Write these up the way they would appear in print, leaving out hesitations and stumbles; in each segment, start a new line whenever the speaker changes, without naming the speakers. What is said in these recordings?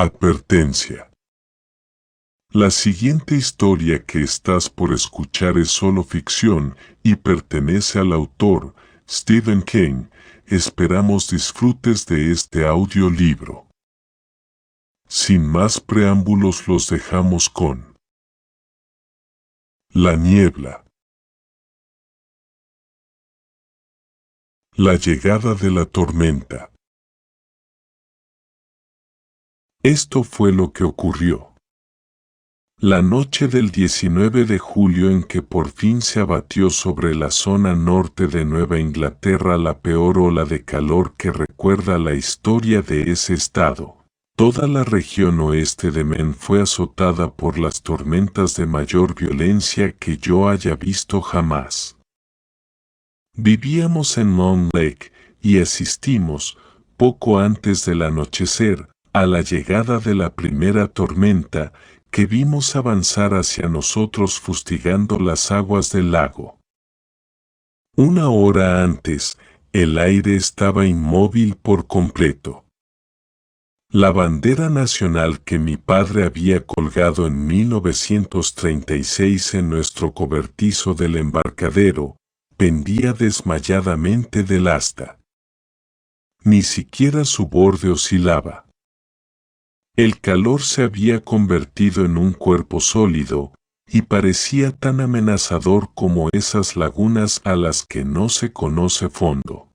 Advertencia. La siguiente historia que estás por escuchar es solo ficción y pertenece al autor, Stephen King. Esperamos disfrutes de este audiolibro. Sin más preámbulos los dejamos con La niebla. La llegada de la tormenta. Esto fue lo que ocurrió. La noche del 19 de julio en que por fin se abatió sobre la zona norte de Nueva Inglaterra la peor ola de calor que recuerda la historia de ese estado, toda la región oeste de Maine fue azotada por las tormentas de mayor violencia que yo haya visto jamás. Vivíamos en Long Lake y asistimos, poco antes del anochecer, a la llegada de la primera tormenta que vimos avanzar hacia nosotros fustigando las aguas del lago. Una hora antes, el aire estaba inmóvil por completo. La bandera nacional que mi padre había colgado en 1936 en nuestro cobertizo del embarcadero, pendía desmayadamente del asta. Ni siquiera su borde oscilaba. El calor se había convertido en un cuerpo sólido, y parecía tan amenazador como esas lagunas a las que no se conoce fondo.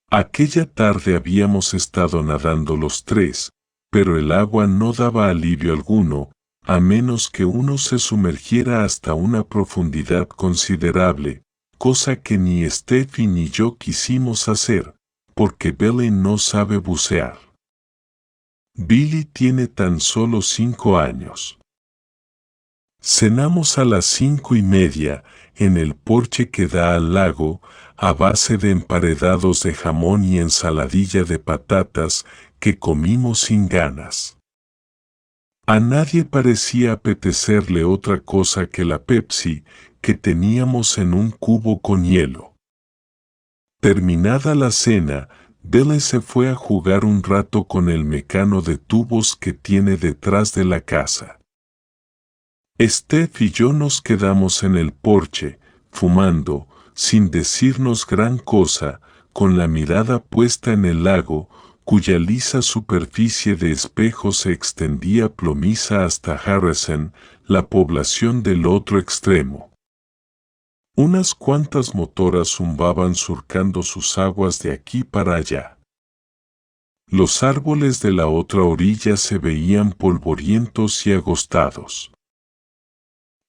Aquella tarde habíamos estado nadando los tres, pero el agua no daba alivio alguno, a menos que uno se sumergiera hasta una profundidad considerable, cosa que ni Steffi ni yo quisimos hacer, porque Billy no sabe bucear. Billy tiene tan solo 5 años. Cenamos a las 5:30 en el porche que da al lago, a base de emparedados de jamón y ensaladilla de patatas que comimos sin ganas. A nadie parecía apetecerle otra cosa que la Pepsi que teníamos en un cubo con hielo. Terminada la cena, Billy se fue a jugar un rato con el mecano de tubos que tiene detrás de la casa. Steph y yo nos quedamos en el porche, fumando, sin decirnos gran cosa, con la mirada puesta en el lago, cuya lisa superficie de espejo se extendía plomiza hasta Harrison, la población del otro extremo. Unas cuantas motoras zumbaban surcando sus aguas de aquí para allá. Los árboles de la otra orilla se veían polvorientos y agostados.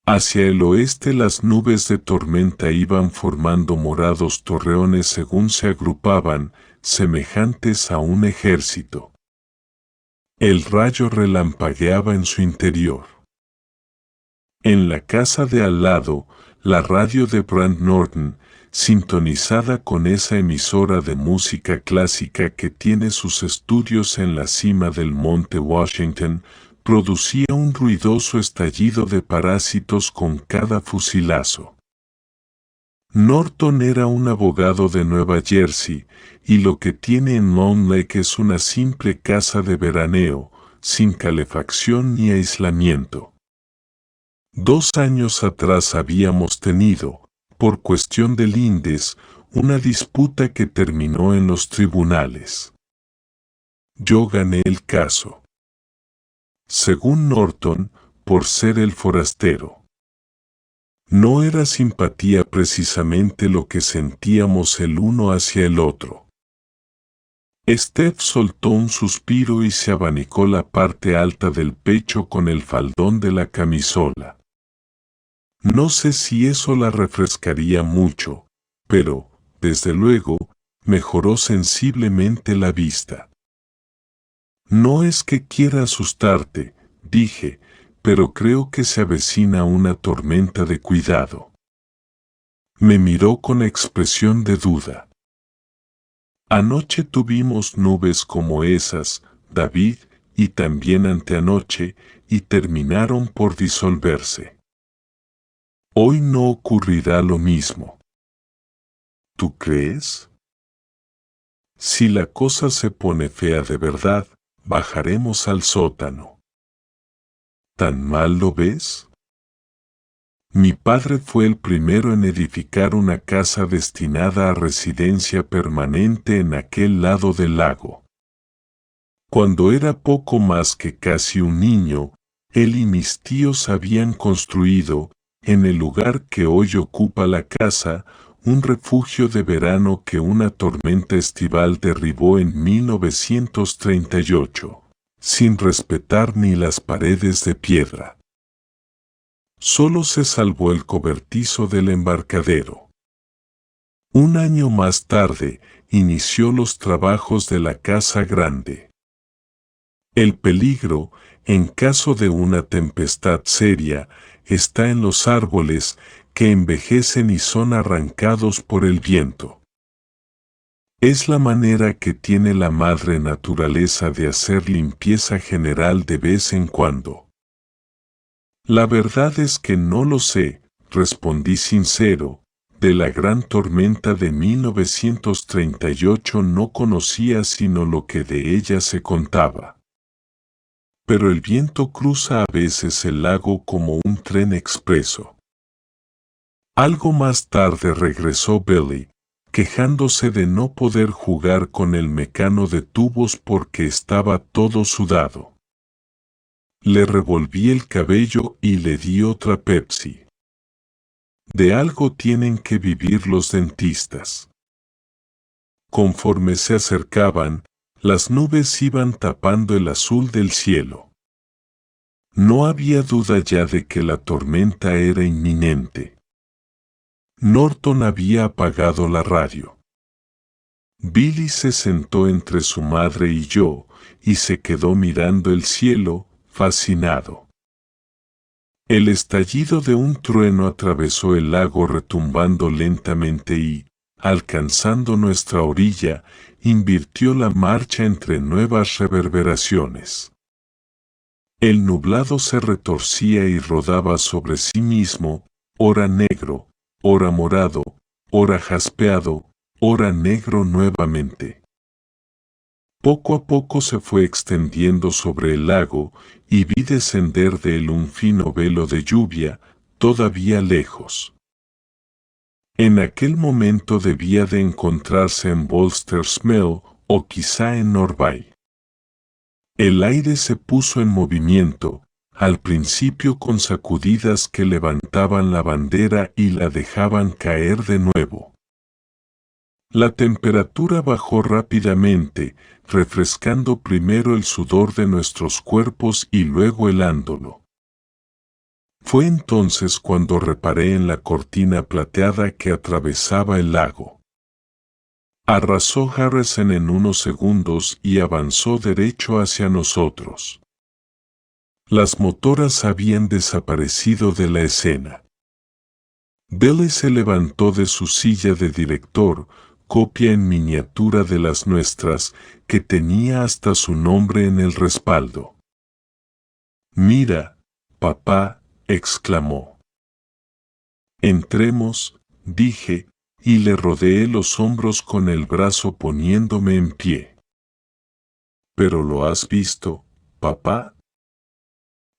Hacia el oeste las nubes de tormenta iban formando morados torreones según se agrupaban, semejantes a un ejército. El rayo relampagueaba en su interior. En la casa de al lado, la radio de Brand Norton, sintonizada con esa emisora de música clásica que tiene sus estudios en la cima del monte Washington, producía un ruidoso estallido de parásitos con cada fusilazo. Norton era un abogado de Nueva Jersey, y lo que tiene en Long Lake es una simple casa de veraneo, sin calefacción ni aislamiento. 2 años atrás habíamos tenido, por cuestión de lindes, una disputa que terminó en los tribunales. Yo gané el caso. Según Norton, por ser el forastero. No era simpatía precisamente lo que sentíamos el uno hacia el otro. Steph soltó un suspiro y se abanicó la parte alta del pecho con el faldón de la camisola. No sé si eso la refrescaría mucho, pero, desde luego, mejoró sensiblemente la vista. No es que quiera asustarte, dije, pero creo que se avecina una tormenta de cuidado. Me miró con expresión de duda. Anoche tuvimos nubes como esas, David, y también anteanoche, y terminaron por disolverse. Hoy no ocurrirá lo mismo. ¿Tú crees? Si la cosa se pone fea de verdad, bajaremos al sótano. ¿Tan mal lo ves? Mi padre fue el primero en edificar una casa destinada a residencia permanente en aquel lado del lago. Cuando era poco más que casi un niño, él y mis tíos habían construido, en el lugar que hoy ocupa la casa, un refugio de verano que una tormenta estival derribó en 1938, sin respetar ni las paredes de piedra. Solo se salvó el cobertizo del embarcadero. Un año más tarde, inició los trabajos de la casa grande. El peligro, en caso de una tempestad seria, está en los árboles que envejecen y son arrancados por el viento. Es la manera que tiene la madre naturaleza de hacer limpieza general de vez en cuando. La verdad es que no lo sé, respondí sincero. De la gran tormenta de 1938 no conocía sino lo que de ella se contaba. Pero el viento cruza a veces el lago como un tren expreso. Algo más tarde regresó Billy, quejándose de no poder jugar con el mecano de tubos porque estaba todo sudado. Le revolví el cabello y le di otra Pepsi. De algo tienen que vivir los dentistas. Conforme se acercaban, las nubes iban tapando el azul del cielo. No había duda ya de que la tormenta era inminente. Norton había apagado la radio. Billy se sentó entre su madre y yo, y se quedó mirando el cielo, fascinado. El estallido de un trueno atravesó el lago retumbando lentamente y, alcanzando nuestra orilla, invirtió la marcha entre nuevas reverberaciones. El nublado se retorcía y rodaba sobre sí mismo, ora negro, ora morado, ora jaspeado, ora negro nuevamente. Poco a poco se fue extendiendo sobre el lago y vi descender de él un fino velo de lluvia, todavía lejos. En aquel momento debía de encontrarse en Bolster's Mill o quizá en Norbay. El aire se puso en movimiento, al principio con sacudidas que levantaban la bandera y la dejaban caer de nuevo. La temperatura bajó rápidamente, refrescando primero el sudor de nuestros cuerpos y luego helándolo. Fue entonces cuando reparé en la cortina plateada que atravesaba el lago. Arrasó Harrison en unos segundos y avanzó derecho hacia nosotros. Las motoras habían desaparecido de la escena. Billy se levantó de su silla de director, copia en miniatura de las nuestras, que tenía hasta su nombre en el respaldo. «Mira, papá», exclamó. «Entremos», dije, y le rodeé los hombros con el brazo poniéndome en pie. «¿Pero lo has visto, papá?»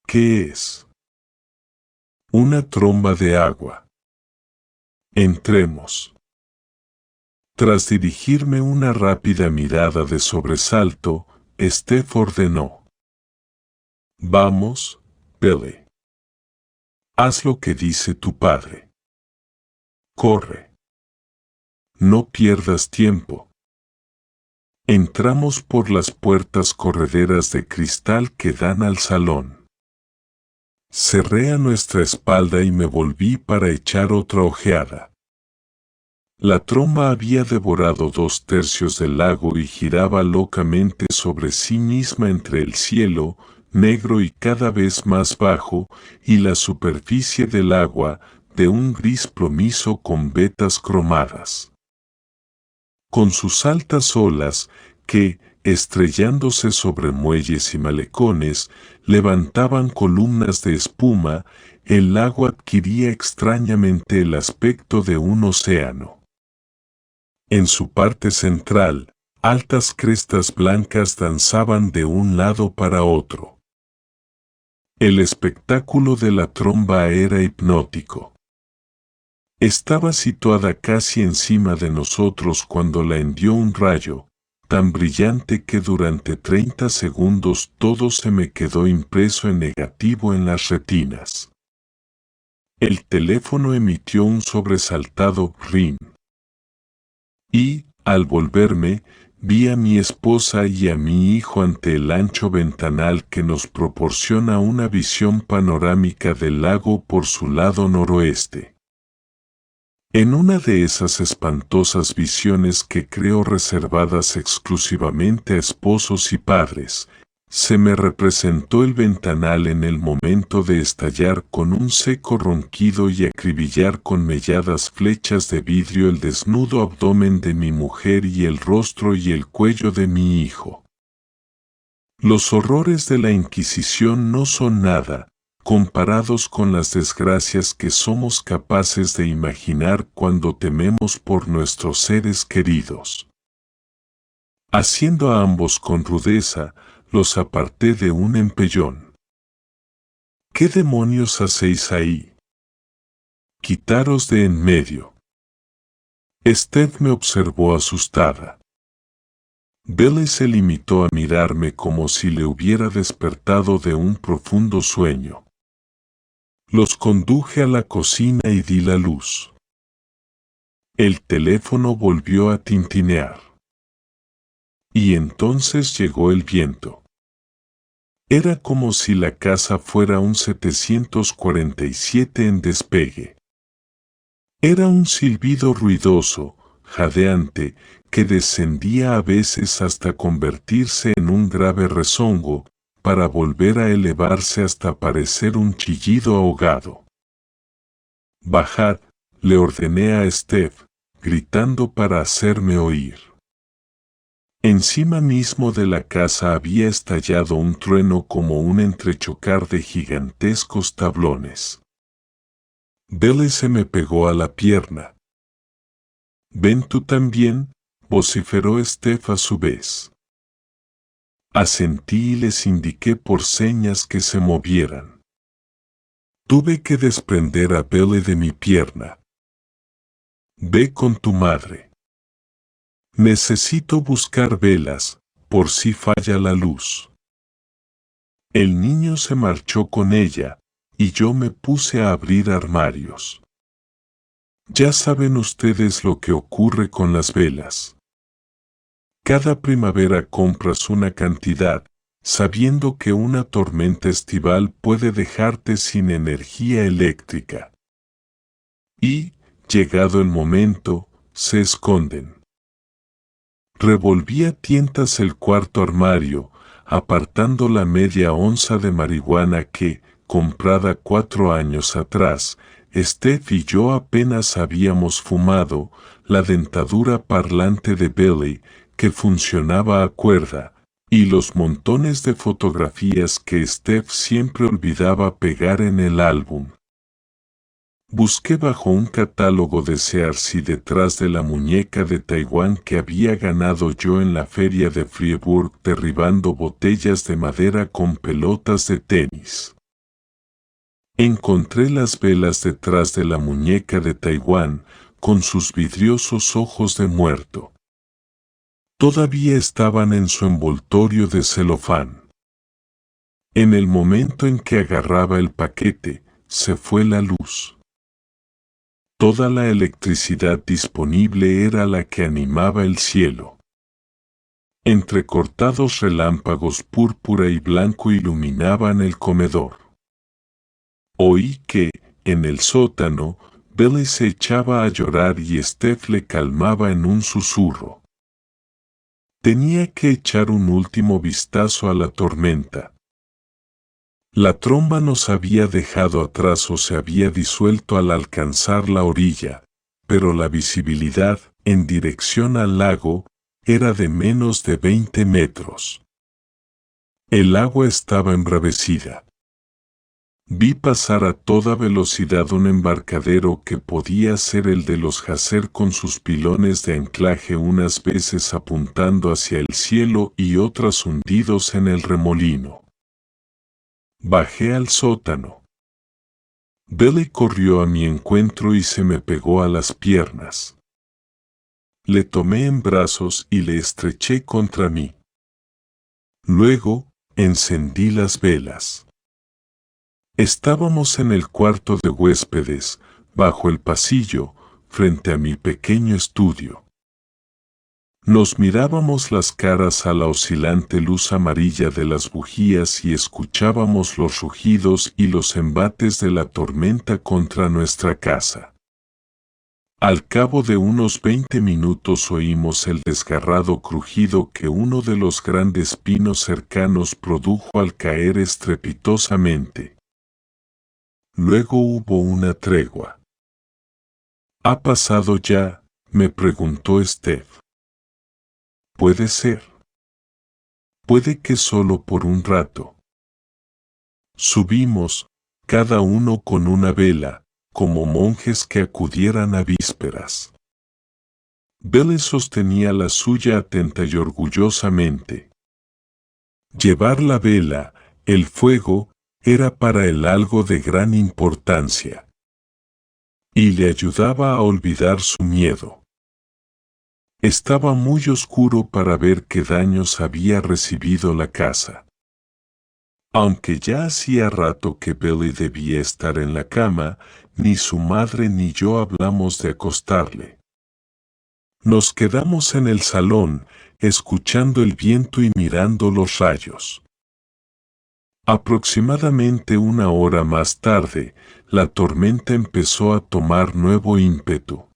«¿Qué es?» «Una tromba de agua». «Entremos». Tras dirigirme una rápida mirada de sobresalto, Steph ordenó: «Vamos, Billy. Haz lo que dice tu padre. Corre. No pierdas tiempo». Entramos por las puertas correderas de cristal que dan al salón. Cerré a nuestra espalda y me volví para echar otra ojeada. La tromba había devorado 2/3 del lago y giraba locamente sobre sí misma entre el cielo, negro y cada vez más bajo, y la superficie del agua, de un gris plomizo con vetas cromadas. Con sus altas olas, que, estrellándose sobre muelles y malecones, levantaban columnas de espuma, el lago adquiría extrañamente el aspecto de un océano. En su parte central, Altas crestas blancas danzaban de un lado para otro. El espectáculo de la tromba era hipnótico. Estaba situada casi encima de nosotros cuando la hendió un rayo, tan brillante que durante 30 segundos todo se me quedó impreso en negativo en las retinas. El teléfono emitió un sobresaltado ring. Y, al volverme, vi a mi esposa y a mi hijo ante el ancho ventanal que nos proporciona una visión panorámica del lago por su lado noroeste. En una de esas espantosas visiones que creo reservadas exclusivamente a esposos y padres, se me representó el ventanal en el momento de estallar con un seco ronquido y acribillar con melladas flechas de vidrio el desnudo abdomen de mi mujer y el rostro y el cuello de mi hijo. Los horrores de la Inquisición no son nada, comparados con las desgracias que somos capaces de imaginar cuando tememos por nuestros seres queridos. Haciendo a ambos con rudeza, los aparté de un empellón. ¿Qué demonios hacéis ahí? Quitaros de en medio. Steph me observó asustada. Billy se limitó a mirarme como si le hubiera despertado de un profundo sueño. Los conduje a la cocina y di la luz. El teléfono volvió a tintinear. Y entonces llegó el viento. Era como si la casa fuera un 747 en despegue. Era un silbido ruidoso, jadeante, que descendía a veces hasta convertirse en un grave rezongo, para volver a elevarse hasta parecer un chillido ahogado. Bajad, le ordené a Steph, gritando para hacerme oír. Encima mismo de la casa había estallado un trueno como un entrechocar de gigantescos tablones. Billy se me pegó a la pierna. «¿Ven tú también?», vociferó Steph a su vez. Asentí y les indiqué por señas que se movieran. Tuve que desprender a Billy de mi pierna. «Ve con tu madre. Necesito buscar velas, por si falla la luz». El niño se marchó con ella, y yo me puse a abrir armarios. Ya saben ustedes lo que ocurre con las velas. Cada primavera compras una cantidad, sabiendo que una tormenta estival puede dejarte sin energía eléctrica. Y, llegado el momento, se esconden. Revolví a tientas el cuarto armario, apartando la media onza de marihuana que, comprada 4 años atrás, Steph y yo apenas habíamos fumado, la dentadura parlante de Billy, que funcionaba a cuerda, y los montones de fotografías que Steph siempre olvidaba pegar en el álbum. Busqué bajo un catálogo de Sears y detrás de la muñeca de Taiwán que había ganado yo en la feria de Freiburg derribando botellas de madera con pelotas de tenis. Encontré las velas detrás de la muñeca de Taiwán con sus vidriosos ojos de muerto. Todavía estaban en su envoltorio de celofán. En el momento en que agarraba el paquete, se fue la luz. Toda la electricidad disponible era la que animaba el cielo. Entrecortados relámpagos púrpura y blanco iluminaban el comedor. Oí que, en el sótano, Billy se echaba a llorar y Steph le calmaba en un susurro. Tenía que echar un último vistazo a la tormenta. La tromba nos había dejado atrás o se había disuelto al alcanzar la orilla, pero la visibilidad, en dirección al lago, era de menos de 20 metros. El agua estaba embravecida. Vi pasar a toda velocidad un embarcadero que podía ser el de los Hacer con sus pilones de anclaje unas veces apuntando hacia el cielo y otras hundidos en el remolino. Bajé al sótano. Billy corrió a mi encuentro y se me pegó a las piernas. Le tomé en brazos y le estreché contra mí. Luego, encendí las velas. Estábamos en el cuarto de huéspedes, bajo el pasillo, frente a mi pequeño estudio. Nos mirábamos las caras a la oscilante luz amarilla de las bujías y escuchábamos los rugidos y los embates de la tormenta contra nuestra casa. Al cabo de unos 20 minutos oímos el desgarrado crujido que uno de los grandes pinos cercanos produjo al caer estrepitosamente. Luego hubo una tregua. ¿Ha pasado ya?, me preguntó Steph. Puede ser. Puede que solo por un rato. Subimos, cada uno con una vela, como monjes que acudieran a vísperas. Billy sostenía la suya atenta y orgullosamente. Llevar la vela, el fuego, era para él algo de gran importancia. Y le ayudaba a olvidar su miedo. Estaba muy oscuro para ver qué daños había recibido la casa. Aunque ya hacía rato que Billy debía estar en la cama, ni su madre ni yo hablamos de acostarle. Nos quedamos en el salón, escuchando el viento y mirando los rayos. Aproximadamente una hora más tarde, la tormenta empezó a tomar nuevo ímpetu.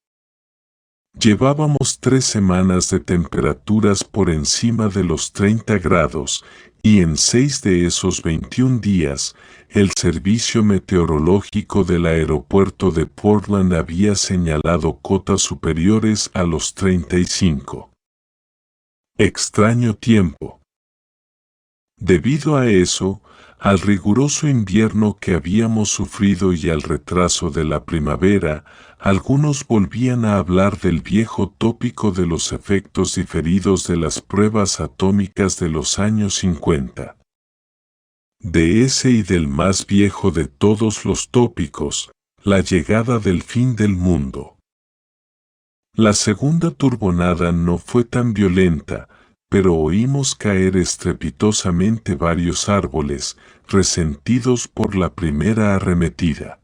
Llevábamos 3 semanas de temperaturas por encima de los 30 grados, y en 6 de esos 21 días, el servicio meteorológico del aeropuerto de Portland había señalado cotas superiores a los 35. Extraño tiempo. Debido a eso, al riguroso invierno que habíamos sufrido y al retraso de la primavera, algunos volvían a hablar del viejo tópico de los efectos diferidos de las pruebas atómicas de los años 50. De ese y del más viejo de todos los tópicos, la llegada del fin del mundo. La segunda turbonada no fue tan violenta, pero oímos caer estrepitosamente varios árboles, resentidos por la primera arremetida.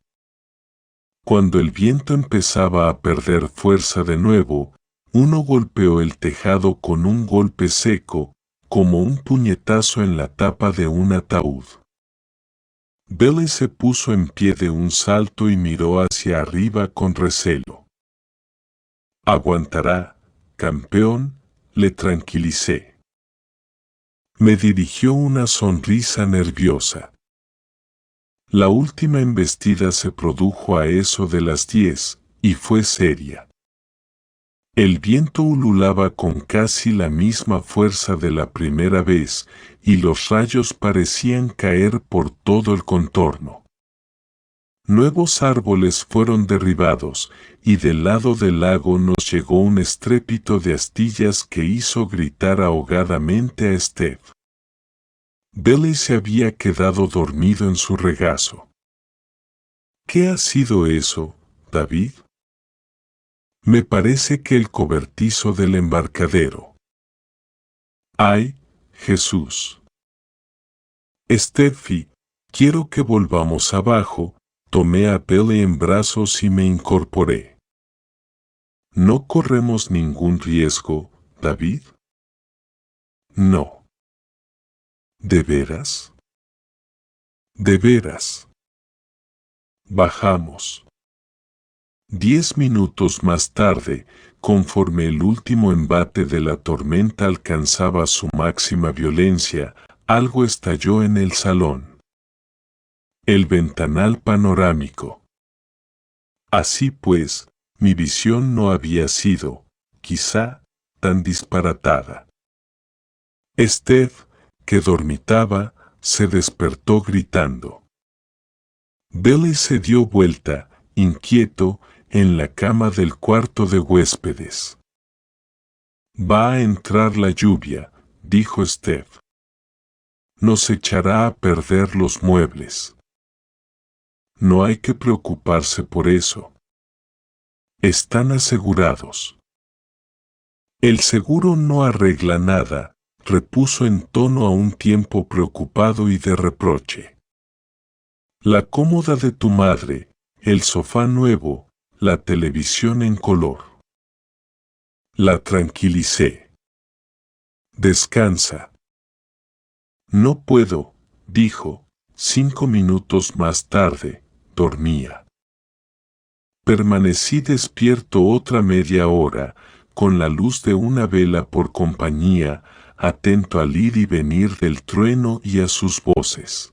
Cuando el viento empezaba a perder fuerza de nuevo, uno golpeó el tejado con un golpe seco, como un puñetazo en la tapa de un ataúd. Billy se puso en pie de un salto y miró hacia arriba con recelo. «Aguantará, campeón», le tranquilicé. Me dirigió una sonrisa nerviosa. La última embestida se produjo a eso de las 10, y fue seria. El viento ululaba con casi la misma fuerza de la primera vez, y los rayos parecían caer por todo el contorno. Nuevos árboles fueron derribados, y del lado del lago nos llegó un estrépito de astillas que hizo gritar ahogadamente a Steph. Billy se había quedado dormido en su regazo. ¿Qué ha sido eso, David? Me parece que el cobertizo del embarcadero. ¡Ay, Jesús! Steffi, quiero que volvamos abajo. Tomé a Billy en brazos y me incorporé. ¿No corremos ningún riesgo, David? No. ¿De veras? De veras. Bajamos. 10 minutos más tarde, conforme el último embate de la tormenta alcanzaba su máxima violencia, algo estalló en el salón. El ventanal panorámico. Así pues, mi visión no había sido, quizá, tan disparatada. Steph, que dormitaba, se despertó gritando. Billy se dio vuelta, inquieto, en la cama del cuarto de huéspedes. Va a entrar la lluvia, dijo Steph. Nos echará a perder los muebles. No hay que preocuparse por eso. Están asegurados. El seguro no arregla nada, repuso en tono a un tiempo preocupado y de reproche. La cómoda de tu madre, el sofá nuevo, la televisión en color. La tranquilicé. Descansa. No puedo, dijo. 5 minutos más tarde, dormía. Permanecí despierto otra media hora, con la luz de una vela por compañía, atento al ir y venir del trueno y a sus voces.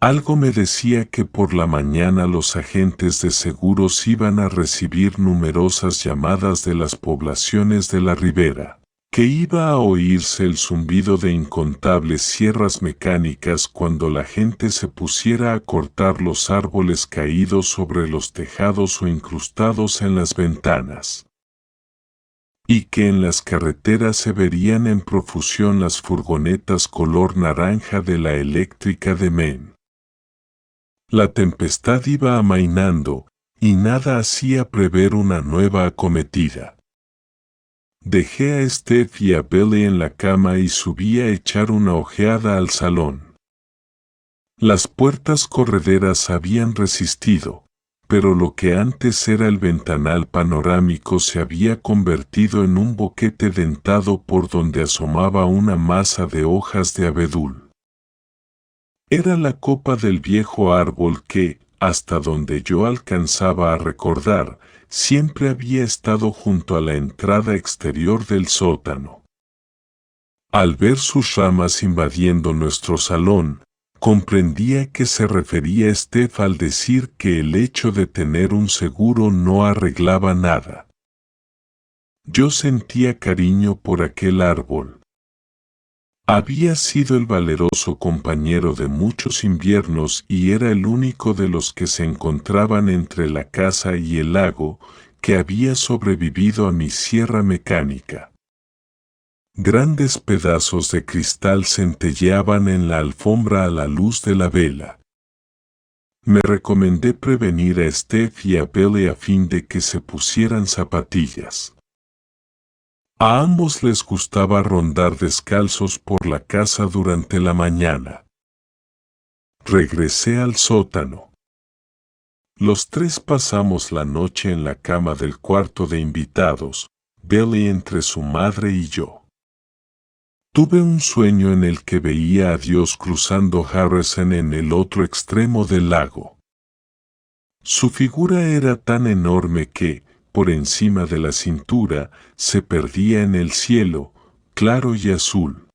Algo me decía que por la mañana los agentes de seguros iban a recibir numerosas llamadas de las poblaciones de la ribera, que iba a oírse el zumbido de incontables sierras mecánicas cuando la gente se pusiera a cortar los árboles caídos sobre los tejados o incrustados en las ventanas. Y que en las carreteras se verían en profusión las furgonetas color naranja de la eléctrica de Maine. La tempestad iba amainando, y nada hacía prever una nueva acometida. Dejé a Steph y a Billy en la cama y subí a echar una ojeada al salón. Las puertas correderas habían resistido, pero lo que antes era el ventanal panorámico se había convertido en un boquete dentado por donde asomaba una masa de hojas de abedul. Era la copa del viejo árbol que, hasta donde yo alcanzaba a recordar, siempre había estado junto a la entrada exterior del sótano. Al ver sus ramas invadiendo nuestro salón, comprendía que se refería Steph al decir que el hecho de tener un seguro no arreglaba nada. Yo sentía cariño por aquel árbol. Había sido el valeroso compañero de muchos inviernos y era el único de los que se encontraban entre la casa y el lago que había sobrevivido a mi sierra mecánica. Grandes pedazos de cristal centelleaban en la alfombra a la luz de la vela. Me recomendé prevenir a Steph y a Billy a fin de que se pusieran zapatillas. A ambos les gustaba rondar descalzos por la casa durante la mañana. Regresé al sótano. Los tres pasamos la noche en la cama del cuarto de invitados, Billy entre su madre y yo. Tuve un sueño en el que veía a Dios cruzando Harrison en el otro extremo del lago. Su figura era tan enorme que, por encima de la cintura, se perdía en el cielo, claro y azul.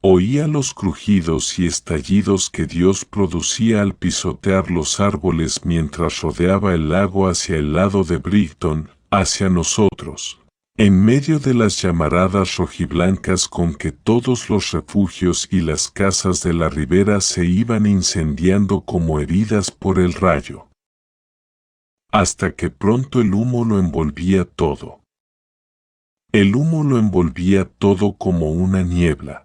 Oía los crujidos y estallidos que Dios producía al pisotear los árboles mientras rodeaba el lago hacia el lado de Brighton, hacia nosotros, en medio de las llamaradas rojiblancas con que todos los refugios y las casas de la ribera se iban incendiando como heridas por el rayo. Hasta que pronto el humo lo envolvía todo. El humo lo envolvía todo como una niebla.